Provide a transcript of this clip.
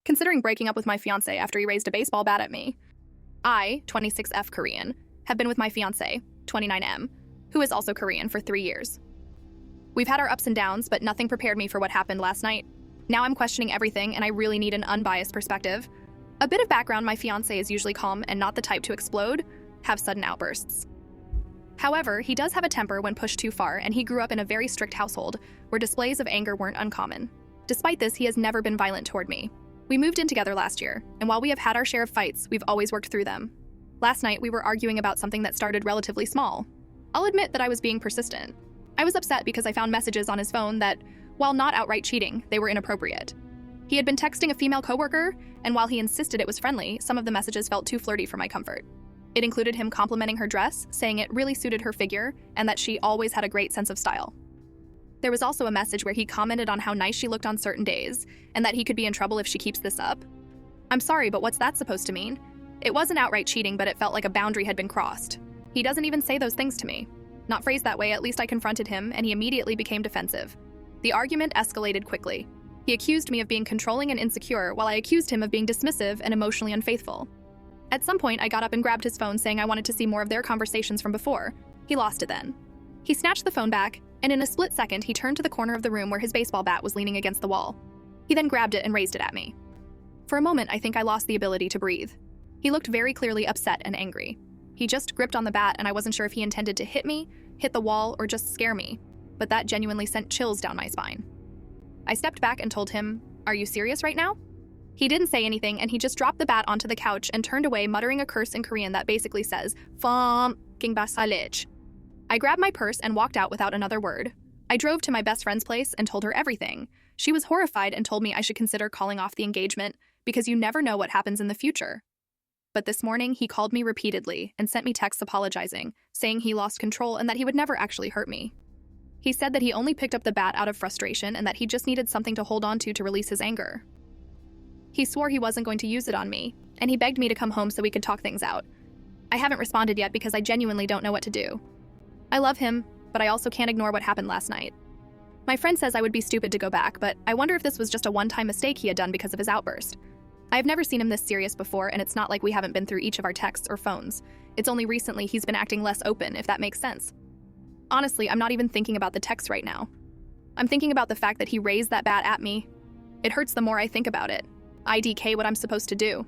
considering breaking up with my fiancé after he raised a baseball bat at me. I, 26F Korean, have been with my fiancé, 29M, who is also Korean, for 3 years. We've had our ups and downs, but nothing prepared me for what happened last night. Now I'm questioning everything, and I really need an unbiased perspective. A bit of background: my fiancé is usually calm and not the type to explode, have sudden outbursts. However, he does have a temper when pushed too far, and he grew up in a very strict household where displays of anger weren't uncommon. Despite this, he has never been violent toward me. We moved in together last year, and while we have had our share of fights, we've always worked through them. Last night, we were arguing about something that started relatively small. I'll admit that I was being persistent. I was upset because I found messages on his phone that, while not outright cheating, they were inappropriate. He had been texting a female coworker, and while he insisted it was friendly, some of the messages felt too flirty for my comfort. It included him complimenting her dress, saying it really suited her figure, and that she always had a great sense of style. There was also a message where he commented on how nice she looked on certain days, and that he could be in trouble if she keeps this up. I'm sorry, but what's that supposed to mean? It wasn't outright cheating, but it felt like a boundary had been crossed. He doesn't even say those things to me. Not phrased that way, at least I confronted him, and he immediately became defensive. The argument escalated quickly. He accused me of being controlling and insecure, while I accused him of being dismissive and emotionally unfaithful. At some point, I got up and grabbed his phone, saying I wanted to see more of their conversations from before. He lost it then. He snatched the phone back, and in a split second, he turned to the corner of the room where his baseball bat was leaning against the wall. He then grabbed it and raised it at me. For a moment, I think I lost the ability to breathe. He looked very clearly upset and angry. He just gripped on the bat, and I wasn't sure if he intended to hit me, hit the wall, or just scare me, but that genuinely sent chills down my spine. I stepped back and told him, "Are you serious right now?" He didn't say anything, and he just dropped the bat onto the couch and turned away, muttering a curse in Korean that basically says, "Fucking basalij." I grabbed my purse and walked out without another word. I drove to my best friend's place and told her everything. She was horrified and told me I should consider calling off the engagement because you never know what happens in the future. But this morning, he called me repeatedly and sent me texts apologizing, saying he lost control and that he would never actually hurt me. He said that he only picked up the bat out of frustration and that he just needed something to hold on to release his anger. He swore he wasn't going to use it on me, and he begged me to come home so we could talk things out. I haven't responded yet because I genuinely don't know what to do. I love him, but I also can't ignore what happened last night. My friend says I would be stupid to go back, but I wonder if this was just a one-time mistake he had done because of his outburst. I've never seen him this serious before, and it's not like we haven't been through each of our texts or phones. It's only recently he's been acting less open, if that makes sense. Honestly, I'm not even thinking about the text right now. I'm thinking about the fact that he raised that bat at me. It hurts the more I think about it. IDK what I'm supposed to do.